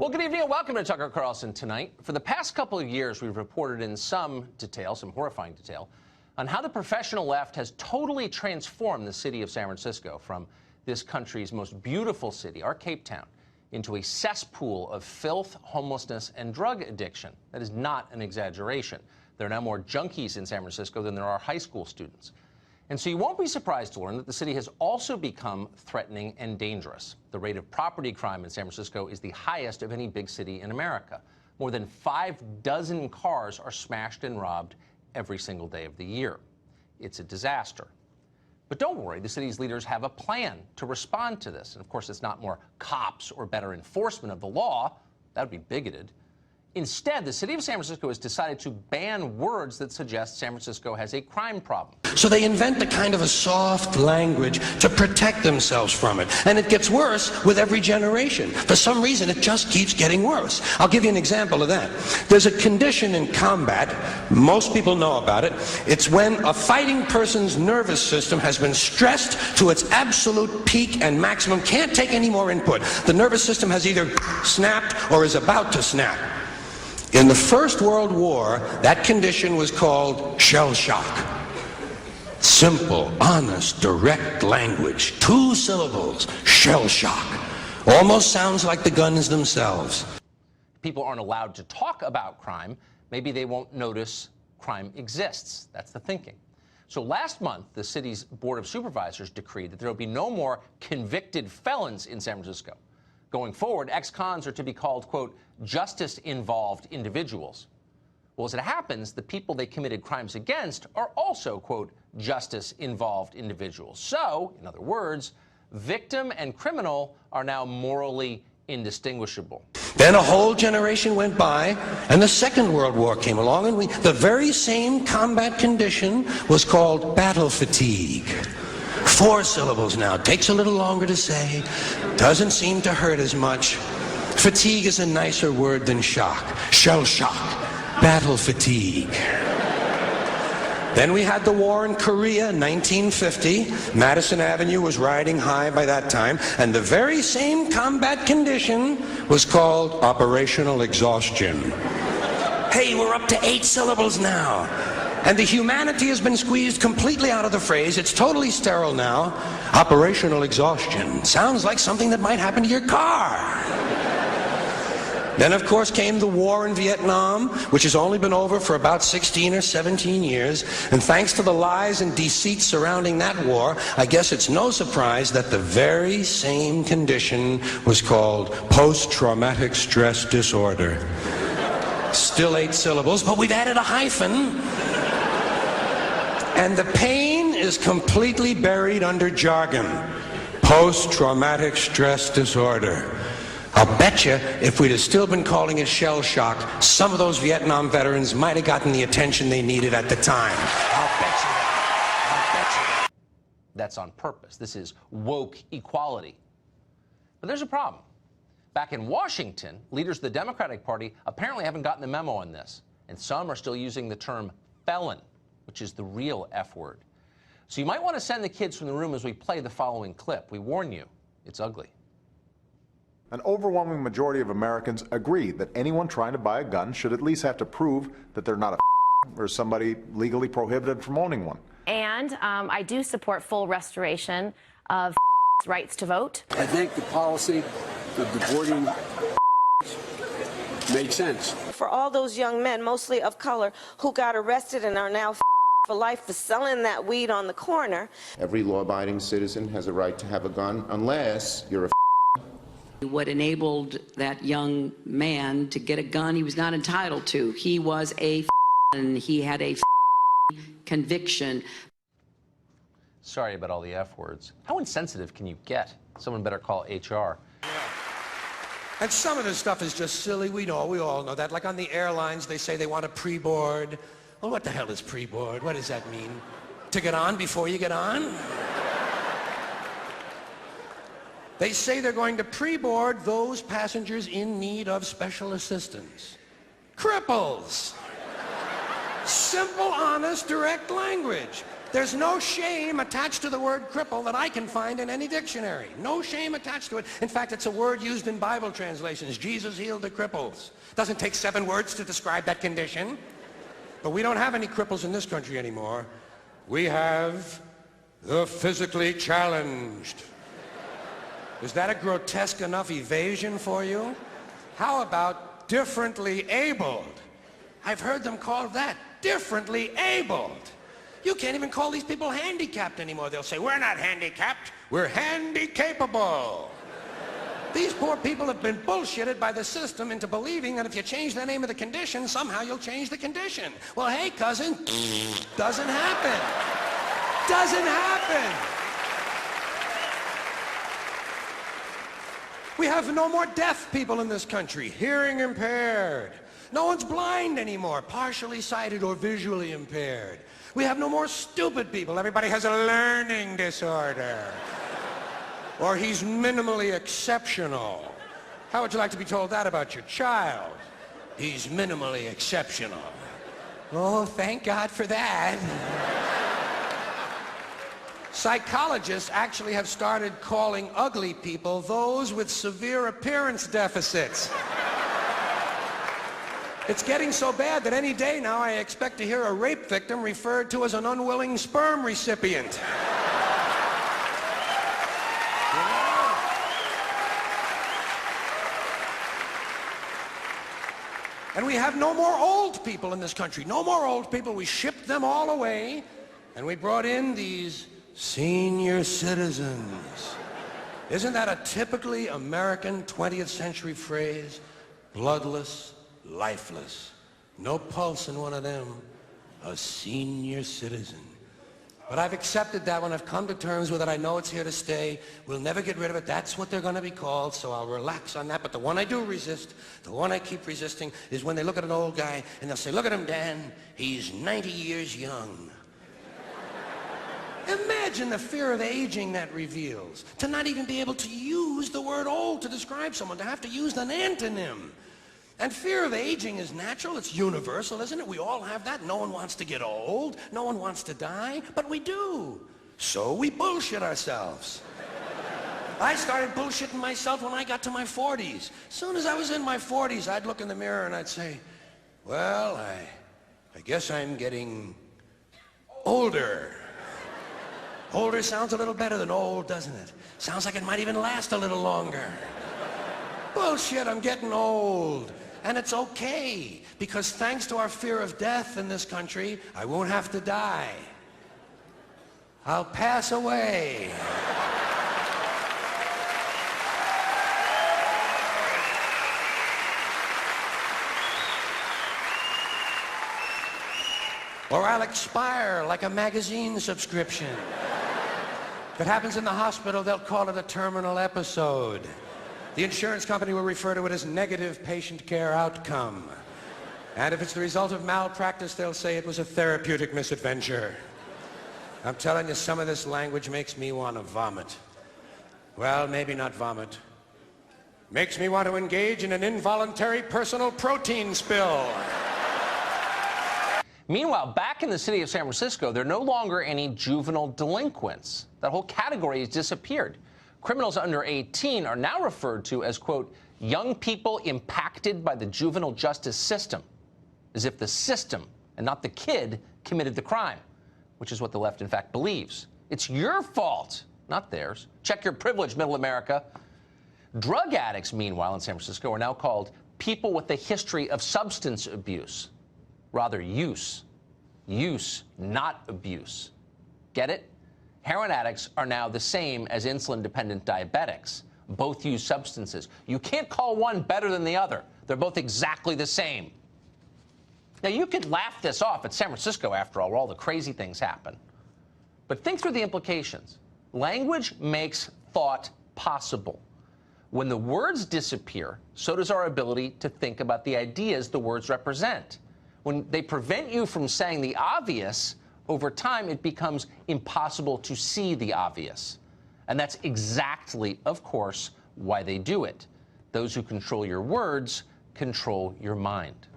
Well, good evening and welcome to Tucker Carlson Tonight. For the past couple of years, we've reported in some detail, some horrifying detail, on how the professional left has totally transformed the city of San Francisco from this country's most beautiful city, our Cape Town, into a cesspool of filth, homelessness, and drug addiction. That is not an exaggeration. There are now more junkies in San Francisco than there are high school students. And so you won't be surprised to learn that the city has also become threatening and dangerous. The rate of property crime in San Francisco is the highest of any big city in America. More than 6 cars are smashed and robbed every single day of the year. It's a disaster. But don't worry, the city's leaders have a plan to respond to this. And of course, it's not more cops or better enforcement of the law. That would be bigoted. Instead, the city of San Francisco has decided to ban words that suggest San Francisco has a crime problem. So they invent a kind of a soft language to protect themselves from it. And it gets worse with every generation. For some reason, it just keeps getting worse. I'll give you an example of that. There's a condition in combat, most people know about it. It's when a fighting person's nervous system has been stressed to its absolute peak and maximum, can't take any more input. The nervous system has either snapped or is about to snap. In the First World War, that condition was called shell shock. Simple, honest, direct language. 2 syllables, shell shock. Almost sounds like the guns themselves. People aren't allowed to talk about crime. Maybe they won't notice crime exists. That's the thinking. So last month, the city's Board of Supervisors decreed that there will be no more convicted felons in San Francisco. Going forward, ex-cons are to be called, quote, justice-involved individuals. Well, as it happens, the people they committed crimes against are also, quote, justice-involved individuals. So, in other words, victim and criminal are now morally indistinguishable. Then a whole generation went by, and the Second World War came along, and the very same combat condition was called battle fatigue. 4 syllables now. Takes a little longer to say. Doesn't seem to hurt as much. Fatigue is a nicer word than shock. Shell shock. Battle fatigue. Then we had the war in Korea, 1950. Madison Avenue was riding high by that time. And the very same combat condition was called operational exhaustion. Hey, we're up to 8 syllables now. And the humanity has been squeezed completely out of the phrase. It's totally sterile now. Operational exhaustion. Sounds like something that might happen to your car. Then, of course, came the war in Vietnam, which has only been over for about 16 or 17 years. And thanks to the lies and deceit surrounding that war, I guess it's no surprise that the very same condition was called post-traumatic stress disorder. Still 8 syllables, but we've added a hyphen. And the pain is completely buried under jargon. Post-traumatic stress disorder. I'll bet you if we'd have still been calling it shell shock, some of those Vietnam veterans might have gotten the attention they needed at the time. I'll bet you that. I'll bet you that. That's on purpose. This is woke equality. But there's a problem. Back in Washington, leaders of the Democratic Party apparently haven't gotten the memo on this, and some are still using the term felon, which is the real F word. So you might want to send the kids from the room as we play the following clip. We warn you, it's ugly. An overwhelming majority of Americans agree that anyone trying to buy a gun should at least have to prove that they're not a or somebody legally prohibited from owning one. And I do support full restoration of rights to vote. I think the policy of deporting made sense. For all those young men, mostly of color, who got arrested and are now for life for selling that weed on the corner. Every law-abiding citizen has a right to have a gun unless you're a What enabled that young man to get a gun he was not entitled to. He was a and he had a conviction. Sorry about all the F words. How insensitive can you get? Someone better call HR. And some of this stuff is just silly. We all know that. Like on the airlines, they say they want a pre-board. Well, what the hell is pre-board? What does that mean? To get on before you get on? They say they're going to pre-board those passengers in need of special assistance. Cripples. Simple, honest, direct language. There's no shame attached to the word cripple that I can find in any dictionary. No shame attached to it. In fact, it's a word used in Bible translations. Jesus healed the cripples. Doesn't take 7 words to describe that condition. But we don't have any cripples in this country anymore. We have the physically challenged. Is that a grotesque enough evasion for you? How about differently abled? I've heard them called that, differently abled. You can't even call these people handicapped anymore. They'll say, we're not handicapped, we're handy-capable. These poor people have been bullshitted by the system into believing that if you change the name of the condition, somehow you'll change the condition. Well, hey, cousin, doesn't happen. Doesn't happen. We have no more deaf people in this country, hearing impaired. No one's blind anymore, partially sighted or visually impaired. We have no more stupid people. Everybody has a learning disorder. Or he's minimally exceptional. How would you like to be told that about your child? He's minimally exceptional. Oh, thank God for that. Psychologists actually have started calling ugly people those with severe appearance deficits. It's getting so bad that any day now I expect to hear a rape victim referred to as an unwilling sperm recipient. And we have no more old people in this country. No more old people. We shipped them all away, and we brought in these senior citizens. Isn't that a typically American 20th century phrase? Bloodless, lifeless. No pulse in one of them. A senior citizen. But I've accepted that one. I've come to terms with it. I know it's here to stay. We'll never get rid of it. That's what they're going to be called, so I'll relax on that. But the one I do resist, the one I keep resisting, is when they look at an old guy and they'll say, look at him, Dan. He's 90 years young. Imagine the fear of aging that reveals. To not even be able to use the word old to describe someone, to have to use an antonym. And fear of aging is natural, it's universal, isn't it? We all have that. No one wants to get old, no one wants to die, but we do. So we bullshit ourselves. I started bullshitting myself when I got to my 40s. As soon as I was in my 40s, I'd look in the mirror and I'd say, well, I guess I'm getting older. Older sounds a little better than old, doesn't it? Sounds like it might even last a little longer. Bullshit, I'm getting old. And it's okay, because thanks to our fear of death in this country, I won't have to die. I'll pass away. Or I'll expire like a magazine subscription. If it happens in the hospital, they'll call it a terminal episode. The insurance company will refer to it as negative patient care outcome. And if it's the result of malpractice, they'll say it was a therapeutic misadventure. I'm telling you, some of this language makes me want to vomit. Well, maybe not vomit. Makes me want to engage in an involuntary personal protein spill. Meanwhile, back in the city of San Francisco, there are no longer any juvenile delinquents. That whole category has disappeared. Criminals under 18 are now referred to as, quote, young people impacted by the juvenile justice system, as if the system and not the kid committed the crime, which is what the left, in fact, believes. It's your fault, not theirs. Check your privilege, middle America. Drug addicts, meanwhile, in San Francisco are now called people with a history of substance abuse. Rather, use. Use, not abuse. Get it? Heroin addicts are now the same as insulin-dependent diabetics. Both use substances. You can't call one better than the other. They're both exactly the same. Now, you could laugh this off at San Francisco, after all, where all the crazy things happen. But think through the implications. Language makes thought possible. When the words disappear, so does our ability to think about the ideas the words represent. When they prevent you from saying the obvious, over time it becomes impossible to see the obvious. And that's exactly, of course, why they do it. Those who control your words control your mind.